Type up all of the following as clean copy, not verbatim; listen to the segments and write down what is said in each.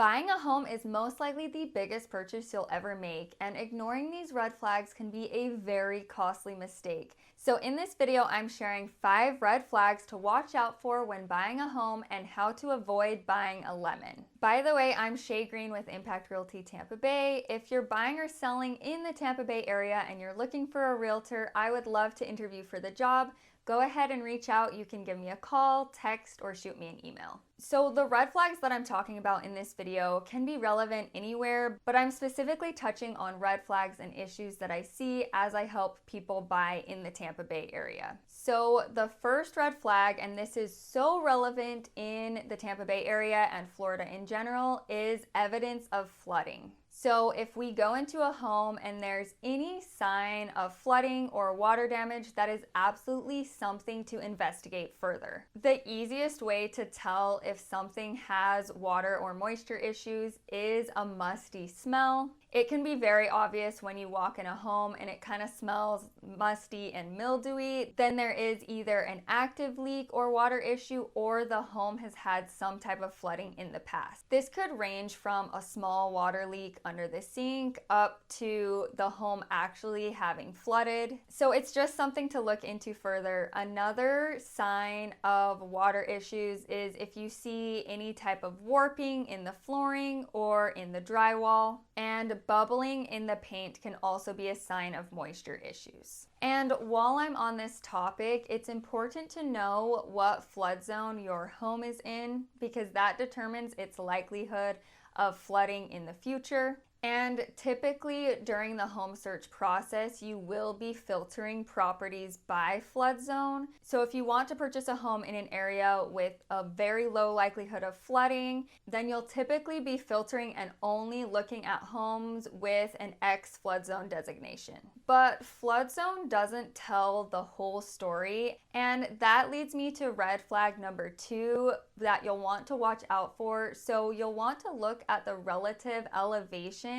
Buying a home is most likely the biggest purchase you'll ever make, and ignoring these red flags can be a very costly mistake. So in this video, I'm sharing 5 red flags to watch out for when buying a home and how to avoid buying a lemon. By the way, I'm Shae Green with Impact Realty Tampa Bay. If you're buying or selling in the Tampa Bay area and you're looking for a realtor, I would love to interview for the job. Go ahead and reach out. You can give me a call, text, or shoot me an email. So the red flags that I'm talking about in this video can be relevant anywhere, but I'm specifically touching on red flags and issues that I see as I help people buy in the Tampa Bay area. So the first red flag, and this is so relevant in the Tampa Bay area and Florida in general, is evidence of flooding. So if we go into a home and there's any sign of flooding or water damage, that is absolutely something to investigate further. The easiest way to tell if something has water or moisture issues is a musty smell. It can be very obvious when you walk in a home and it kind of smells musty and mildewy. Then there is either an active leak or water issue, or the home has had some type of flooding in the past. This could range from a small water leak under the sink up to the home actually having flooded. So it's just something to look into further. Another sign of water issues is if you see any type of warping in the flooring or in the drywall, and bubbling in the paint can also be a sign of moisture issues. And while I'm on this topic, it's important to know what flood zone your home is in, because that determines its likelihood of flooding in the future. And typically during the home search process, you will be filtering properties by flood zone. So if you want to purchase a home in an area with a very low likelihood of flooding, then you'll typically be filtering and only looking at homes with an X flood zone designation. But flood zone doesn't tell the whole story, and that leads me to red flag number 2 that you'll want to watch out for. So you'll want to look at the relative elevation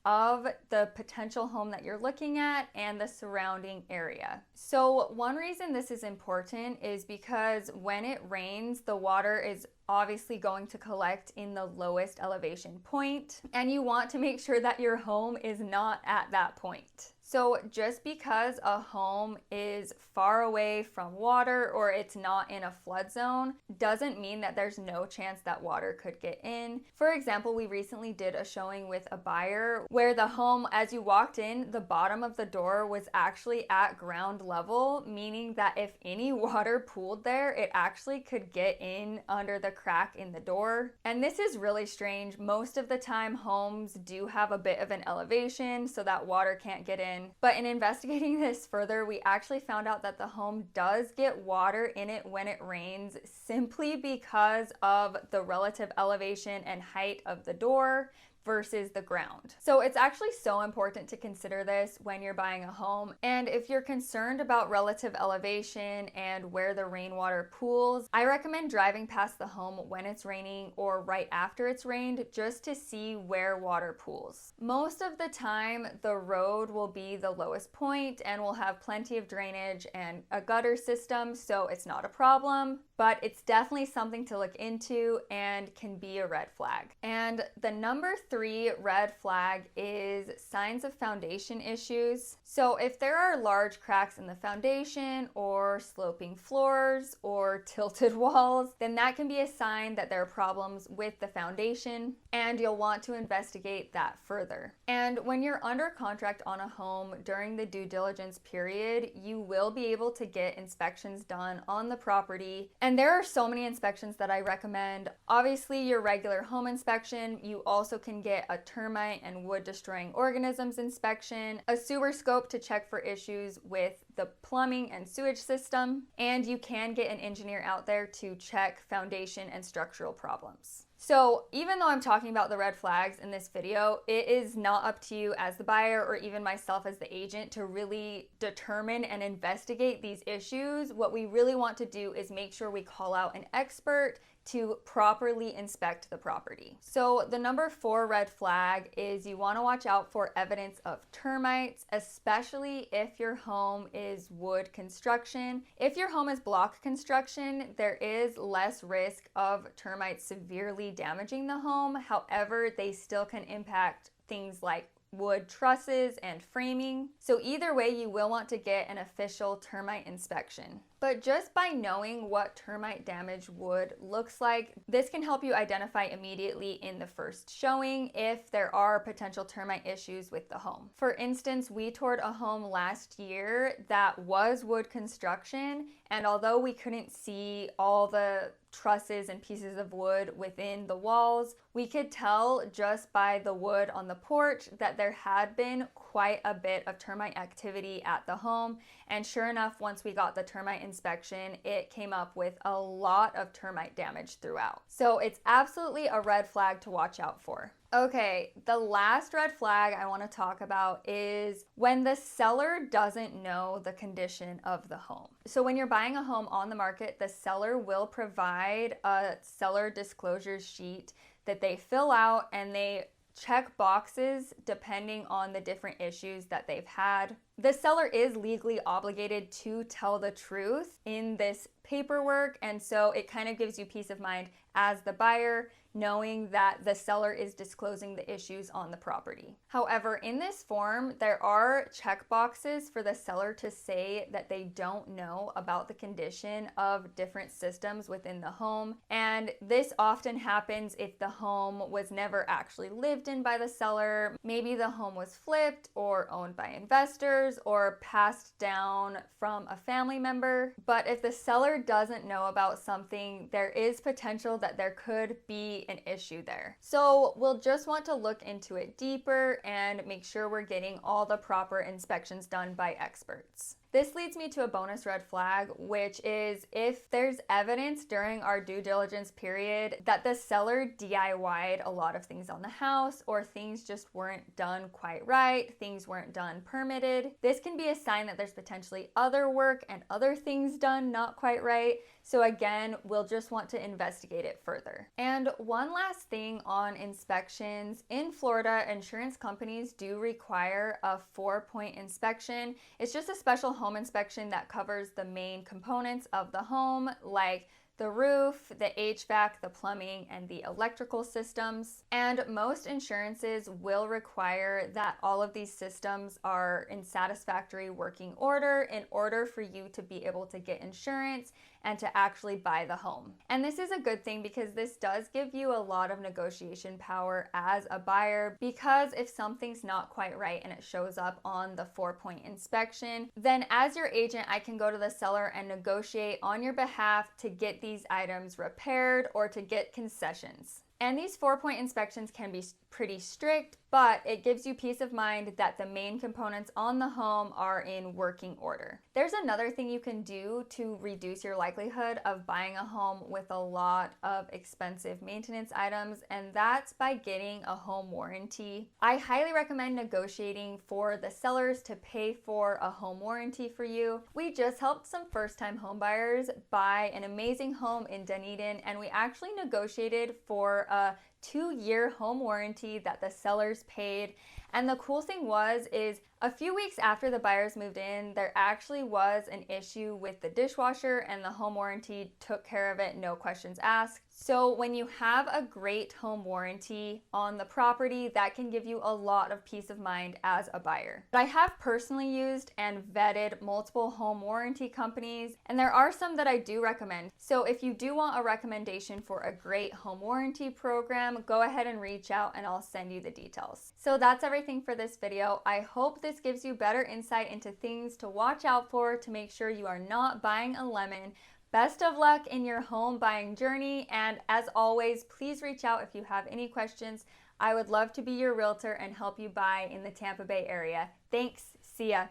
of the potential home that you're looking at and the surrounding area. So one reason this is important is because when it rains, the water is obviously going to collect in the lowest elevation point, and you want to make sure that your home is not at that point. So just because a home is far away from water or it's not in a flood zone doesn't mean that there's no chance that water could get in. For example, we recently did a showing with a buyer where the home, as you walked in, the bottom of the door was actually at ground level, meaning that if any water pooled there, it actually could get in under the crack in the door. And this is really strange. Most of the time, homes do have a bit of an elevation so that water can't get in. But in investigating this further, we actually found out that the home does get water in it when it rains, simply because of the relative elevation and height of the door versus the ground. So it's actually so important to consider this when you're buying a home. And if you're concerned about relative elevation and where the rainwater pools, I recommend driving past the home when it's raining or right after it's rained, just to see where water pools. Most of the time, the road will be the lowest point and will have plenty of drainage and a gutter system, so it's not a problem, but it's definitely something to look into and can be a red flag. And the number 3 red flag is signs of foundation issues. So if there are large cracks in the foundation or sloping floors or tilted walls, then that can be a sign that there are problems with the foundation, and you'll want to investigate that further. And when you're under contract on a home during the due diligence period, you will be able to get inspections done on the property. And there are so many inspections that I recommend. Obviously, your regular home inspection. You also can get a termite and wood destroying organisms inspection, a sewer scope to check for issues with the plumbing and sewage system, and you can get an engineer out there to check foundation and structural problems. So even though I'm talking about the red flags in this video, it is not up to you as the buyer or even myself as the agent to really determine and investigate these issues. What we really want to do is make sure we call out an expert to properly inspect the property. So the number 4 red flag is you want to watch out for evidence of termites, especially if your home is wood construction. If your home is block construction, there is less risk of termites severely damaging the home. However, they still can impact things like wood trusses and framing. So either way, you will want to get an official termite inspection. But just by knowing what termite damaged wood looks like, this can help you identify immediately in the first showing if there are potential termite issues with the home. For instance, we toured a home last year that was wood construction, and although we couldn't see all the trusses and pieces of wood within the walls, we could tell just by the wood on the porch that there had been quite a bit of termite activity at the home. And sure enough, once we got the termite inspection, it came up with a lot of termite damage throughout. So it's absolutely a red flag to watch out for. Okay, the last red flag I want to talk about is when the seller doesn't know the condition of the home. So when you're buying a home on the market, the seller will provide a seller disclosure sheet that they fill out, and they check boxes depending on the different issues that they've had. The seller is legally obligated to tell the truth in this paperwork, and so it kind of gives you peace of mind as the buyer, knowing that the seller is disclosing the issues on the property. However, in this form, there are check boxes for the seller to say that they don't know about the condition of different systems within the home. And this often happens if the home was never actually lived in by the seller. Maybe the home was flipped or owned by investors or passed down from a family member. But if the seller doesn't know about something, there is potential that there could be an issue there. So we'll just want to look into it deeper and make sure we're getting all the proper inspections done by experts. This leads me to a bonus red flag, which is if there's evidence during our due diligence period that the seller DIY'd a lot of things on the house, or things just weren't done quite right, things weren't done permitted. This can be a sign that there's potentially other work and other things done not quite right. So again, we'll just want to investigate it further. And one last thing on inspections. In Florida, insurance companies do require a 4-point inspection. It's just a special home inspection that covers the main components of the home, like the roof, the HVAC, the plumbing, and the electrical systems. And most insurances will require that all of these systems are in satisfactory working order in order for you to be able to get insurance and to actually buy the home. And this is a good thing because this does give you a lot of negotiation power as a buyer, because if something's not quite right and it shows up on the 4-point inspection, then as your agent, I can go to the seller and negotiate on your behalf to get these items repaired or to get concessions. And these 4-point inspections can be pretty strict, but it gives you peace of mind that the main components on the home are in working order. There's another thing you can do to reduce your likelihood of buying a home with a lot of expensive maintenance items, and that's by getting a home warranty. I highly recommend negotiating for the sellers to pay for a home warranty for you. We just helped some first-time home buyers buy an amazing home in Dunedin, and we actually negotiated for a 2-year home warranty that the sellers paid. And the cool thing is a few weeks after the buyers moved in, there actually was an issue with the dishwasher, and the home warranty took care of it, no questions asked. So when you have a great home warranty on the property, that can give you a lot of peace of mind as a buyer. But I have personally used and vetted multiple home warranty companies, and there are some that I do recommend. So if you do want a recommendation for a great home warranty program, go ahead and reach out and I'll send you the details. So that's everything for this video. I hope this gives you better insight into things to watch out for to make sure you are not buying a lemon. Best of luck in your home buying journey, and as always, please reach out if you have any questions. I would love to be your realtor and help you buy in the Tampa Bay area. Thanks. See ya.